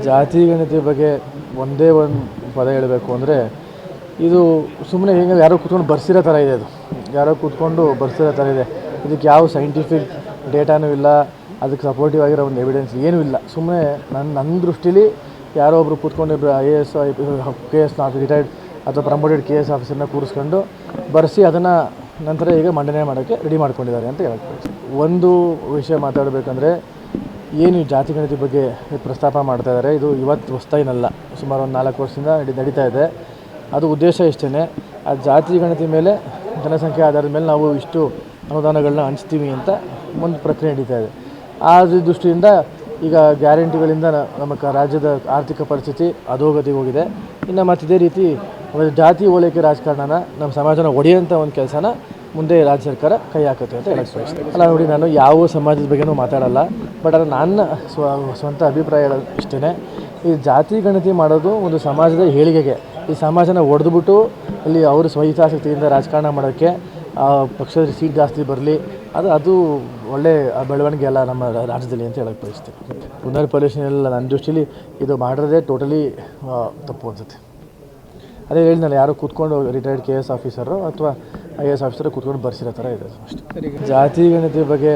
ಜಾತಿ ಗಣತಿ ಬಗ್ಗೆ ಒಂದೇ ಒಂದು ಪದ ಹೇಳಬೇಕು ಅಂದರೆ ಇದು ಸುಮ್ಮನೆ ಹಿಂಗೆ ಯಾರೋ ಕೂತ್ಕೊಂಡು ಬರ್ಸಿರೋ ಥರ ಇದೆ. ಅದು ಯಾರೋ ಕೂತ್ಕೊಂಡು ಬರ್ಸಿರೋ ಥರ ಇದೆ. ಇದಕ್ಕೆ ಯಾವ ಸೈಂಟಿಫಿಕ್ ಡೇಟಾನೂ ಇಲ್ಲ, ಅದಕ್ಕೆ ಸಪೋರ್ಟಿವ್ ಆಗಿರೋ ಒಂದು ಎವಿಡೆನ್ಸ್ ಏನೂ ಇಲ್ಲ. ಸುಮ್ಮನೆ ನನ್ನ ದೃಷ್ಟಿಲಿ ಯಾರೋ ಒಬ್ಬರು ಕೂತ್ಕೊಂಡು IAS KS ರಿಟೈರ್ಡ್ ಅಥವಾ ಪ್ರಮೋಟೆಡ್ KS ಆಫೀಸರ್ನ ಕೂರಿಸ್ಕೊಂಡು ಬರ್ಸಿ ಅದನ್ನು ನಂತರ ಈಗ ಮಂಡನೆ ಮಾಡೋಕ್ಕೆ ರೆಡಿ ಮಾಡ್ಕೊಂಡಿದ್ದಾರೆ ಅಂತ ಹೇಳ್ಬೋದು. ಒಂದು ವಿಷಯ ಮಾತಾಡಬೇಕಂದ್ರೆ ಏನು ಜಾತಿ ಗಣತಿ ಬಗ್ಗೆ ಪ್ರಸ್ತಾಪ ಮಾಡ್ತಾ ಇದ್ದಾರೆ, ಇದು ಇವತ್ತು ಹೊಸತೇನಲ್ಲ. ಸುಮಾರು ಒಂದು 4 ವರ್ಷದಿಂದ ನಡೀತಾ ಇದೆ. ಅದು ಉದ್ದೇಶ ಇಷ್ಟೇ, ಆ ಜಾತಿ ಗಣತಿ ಮೇಲೆ ಜನಸಂಖ್ಯೆ ಆಧಾರದ ಮೇಲೆ ನಾವು ಇಷ್ಟು ಅನುದಾನಗಳನ್ನ ಹಂಚ್ತೀವಿ ಅಂತ ಒಂದು ಪ್ರಕ್ರಿಯೆ ನಡೀತಾ ಇದೆ. ಆ ದೃಷ್ಟಿಯಿಂದ ಈಗ ಗ್ಯಾರಂಟಿಗಳಿಂದ ನಮ್ಮ ರಾಜ್ಯದ ಆರ್ಥಿಕ ಪರಿಸ್ಥಿತಿ ಅಧೋಗತಿಗೆ ಹೋಗಿದೆ. ಇನ್ನು ಮತ್ತು ಇದೇ ರೀತಿ ಜಾತಿ ಓಲೈಕೆ ರಾಜಕಾರಣನ ನಮ್ಮ ಸಮಾಜನ ಒಡೆಯೋಂಥ ಒಂದು ಕೆಲಸನ ಮುಂದೆ ರಾಜ್ಯ ಸರ್ಕಾರ ಕೈ ಹಾಕುತ್ತೆ ಅಂತ ಹೇಳಕ್ಕೆ ಬಯಸ್ತೇನೆ. ಅಲ್ಲ ನೋಡಿ, ನಾನು ಯಾವ ಸಮಾಜದ ಬಗ್ಗೆನೂ ಮಾತಾಡಲ್ಲ, ಬಟ್ ಅದು ನನ್ನ ಸ್ವಂತ ಅಭಿಪ್ರಾಯ ಇಷ್ಟೇ. ಈ ಜಾತಿ ಗಣತಿ ಮಾಡೋದು ಒಂದು ಸಮಾಜದ ಏಳಿಗೆಗೆ, ಈ ಸಮಾಜನ ಒಡೆದುಬಿಟ್ಟು ಅಲ್ಲಿ ಅವರು ಸ್ವಹಿತಾಸಕ್ತಿಯಿಂದ ರಾಜಕಾರಣ ಮಾಡೋಕ್ಕೆ ಪಕ್ಷದ ಸೀಟ್ ಜಾಸ್ತಿ ಬರಲಿ, ಅದು ಒಳ್ಳೆ ಬೆಳವಣಿಗೆ ಅಲ್ಲ ನಮ್ಮ ರಾಜ್ಯದಲ್ಲಿ ಅಂತ ಹೇಳಕ್ಕೆ ಬಯಸ್ತೀನಿ. ಪುನರ್ ಪರಿಶೀಲನೆ ಎಲ್ಲ ನನ್ನ ದೃಷ್ಟಿಲಿ ಇದು ಮಾಡೋದೇ ಟೋಟಲಿ ತಪ್ಪು ಅನಿಸುತ್ತೆ. ಅದೇ ಹೇಳಿದ್ನಲ್ಲ, ಯಾರೋ ಕೂತ್ಕೊಂಡು ರಿಟೈರ್ಡ್ KS ಆಫೀಸರು ಅಥವಾ IAS ಆಫೀಸರ್ ಕೂತ್ಕೊಂಡು ಬರ್ಸಿರೋ ಥರ ಇದೆ ಅಷ್ಟೇ. ಜಾತಿ ಗಣತಿ ಬಗ್ಗೆ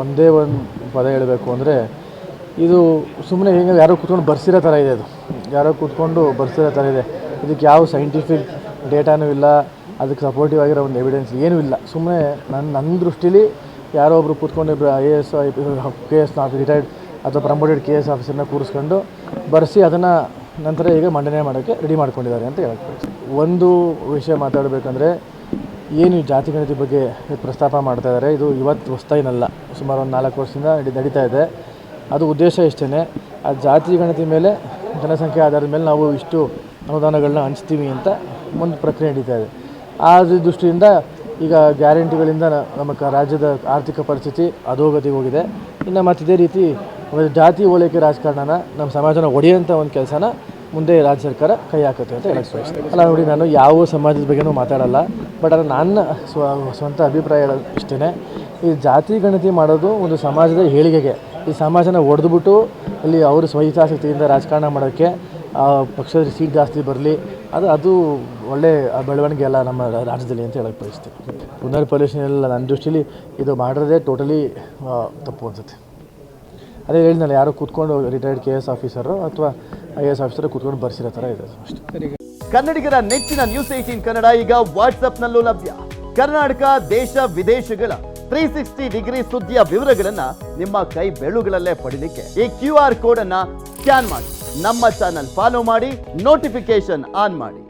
ಒಂದೇ ಒಂದು ಪದ ಹೇಳಬೇಕು ಅಂದರೆ ಇದು ಸುಮ್ಮನೆ ಹಿಂಗೆ ಯಾರೋ ಕೂತ್ಕೊಂಡು ಬರ್ಸಿರೋ ಥರ ಇದೆ. ಅದು ಯಾರೋ ಕೂತ್ಕೊಂಡು ಬರ್ಸಿರೋ ಥರ ಇದೆ. ಇದಕ್ಕೆ ಯಾವ ಸೈಂಟಿಫಿಕ್ ಡೇಟಾನೂ ಇಲ್ಲ, ಅದಕ್ಕೆ ಸಪೋರ್ಟಿವ್ ಆಗಿರೋ ಒಂದು ಎವಿಡೆನ್ಸ್ ಏನೂ ಇಲ್ಲ. ಸುಮ್ಮನೆ ನನ್ನ ದೃಷ್ಟಿಲಿ ಯಾರೋ ಒಬ್ಬರು ಕೂತ್ಕೊಂಡು IAS KS ರಿಟೈರ್ಡ್ ಅಥವಾ ಪ್ರಮೋಟೆಡ್ KS ಆಫೀಸರ್ನ ಕೂರಿಸ್ಕೊಂಡು ಬರ್ಸಿ ಅದನ್ನು ನಂತರ ಈಗ ಮಂಡನೆ ಮಾಡೋಕ್ಕೆ ರೆಡಿ ಮಾಡ್ಕೊಂಡಿದ್ದಾರೆ ಅಂತ ಹೇಳ್ಬೋದು. ಒಂದು ವಿಷಯ ಮಾತಾಡಬೇಕಂದ್ರೆ ಏನು ಜಾತಿ ಗಣತಿ ಬಗ್ಗೆ ಪ್ರಸ್ತಾಪ ಮಾಡ್ತಾ ಇದ್ದಾರೆ, ಇದು ಇವತ್ತು ಹೊಸತೇನಲ್ಲ. ಸುಮಾರು ಒಂದು 4 ವರ್ಷದಿಂದ ನಡೀತಾ ಇದೆ. ಅದು ಉದ್ದೇಶ ಇಷ್ಟೇ, ಆ ಜಾತಿ ಗಣತಿ ಮೇಲೆ ಜನಸಂಖ್ಯೆ ಆಧಾರದ ಮೇಲೆ ನಾವು ಇಷ್ಟು ಅನುದಾನಗಳನ್ನ ಹಂಚ್ತೀವಿ ಅಂತ ಒಂದು ಪ್ರಕ್ರಿಯೆ ನಡೀತಾ ಇದೆ. ಆ ದೃಷ್ಟಿಯಿಂದ ಈಗ ಗ್ಯಾರಂಟಿಗಳಿಂದ ನಮ್ಮ ರಾಜ್ಯದ ಆರ್ಥಿಕ ಪರಿಸ್ಥಿತಿ ಅಧೋಗತಿಗೆ ಹೋಗಿದೆ. ಇನ್ನು ಮತ್ತು ಇದೇ ರೀತಿ ಜಾತಿ ಓಲೈಕೆ ರಾಜಕಾರಣನ ನಮ್ಮ ಸಮಾಜನ ಒಡೆಯೋಂಥ ಒಂದು ಕೆಲಸನ ಮುಂದೆ ರಾಜ್ಯ ಸರ್ಕಾರ ಕೈ ಹಾಕುತ್ತೆ ಅಂತ ಹೇಳಕ್ಕೆ ಬಯಸ್ತೇನೆ. ಅಲ್ಲ ನೋಡಿ, ನಾನು ಯಾವ ಸಮಾಜದ ಬಗ್ಗೆನೂ ಮಾತಾಡಲ್ಲ, ಬಟ್ ಅದು ನನ್ನ ಸ್ವಂತ ಅಭಿಪ್ರಾಯ ಇಷ್ಟೇ. ಈ ಜಾತಿ ಗಣತಿ ಮಾಡೋದು ಒಂದು ಸಮಾಜದ ಏಳಿಗೆಗೆ, ಈ ಸಮಾಜನ ಒಡೆದುಬಿಟ್ಟು ಅಲ್ಲಿ ಅವರು ಸ್ವಹಿತಾಸಕ್ತಿಯಿಂದ ರಾಜಕಾರಣ ಮಾಡೋಕ್ಕೆ ಪಕ್ಷದ ಸೀಟ್ ಜಾಸ್ತಿ ಬರಲಿ, ಅದು ಒಳ್ಳೆ ಬೆಳವಣಿಗೆ ಅಲ್ಲ ನಮ್ಮ ರಾಜ್ಯದಲ್ಲಿ ಅಂತ ಹೇಳಕ್ಕೆ ಬಯಸ್ತೀನಿ. ಪುನರ್ ಪರಿಶೀಲನೆ ಎಲ್ಲ ನನ್ನ ದೃಷ್ಟಿಲಿ ಇದು ಮಾಡೋದೇ ಟೋಟಲಿ ತಪ್ಪು ಅನಿಸುತ್ತೆ. ಅದೇ ಹೇಳಿದ್ನಲ್ಲ, ಯಾರೋ ಕೂತ್ಕೊಂಡು ರಿಟೈರ್ಡ್ KS ಆಫೀಸರು ಅಥವಾ IAS ಆಫೀಸರ್ ಕೂತ್ಕೊಂಡು ಬರ್ಸಿರೋ ಥರ ಇದೆ ಅಷ್ಟೇ. ಕನ್ನಡಿಗರ ನೆಚ್ಚಿನ News 18 ಕನ್ನಡ ಈಗ ವಾಟ್ಸ್ಆಪ್ನಲ್ಲೂ ಲಭ್ಯ. ಕರ್ನಾಟಕ, ದೇಶ ವಿದೇಶಗಳ 360 ಡಿಗ್ರಿ ಸುದ್ದಿಯ ವಿವರಗಳನ್ನ ನಿಮ್ಮ ಕೈ ಬೆರಳುಗಳಲ್ಲೇ ಪಡಿಲಿಕ್ಕೆ ಈ QR ಕೋಡ್ ಅನ್ನ ಸ್ಕ್ಯಾನ್ ಮಾಡಿ, ನಮ್ಮ ಚಾನಲ್ ಫಾಲೋ ಮಾಡಿ, ನೋಟಿಫಿಕೇಶನ್ ಆನ್ ಮಾಡಿ.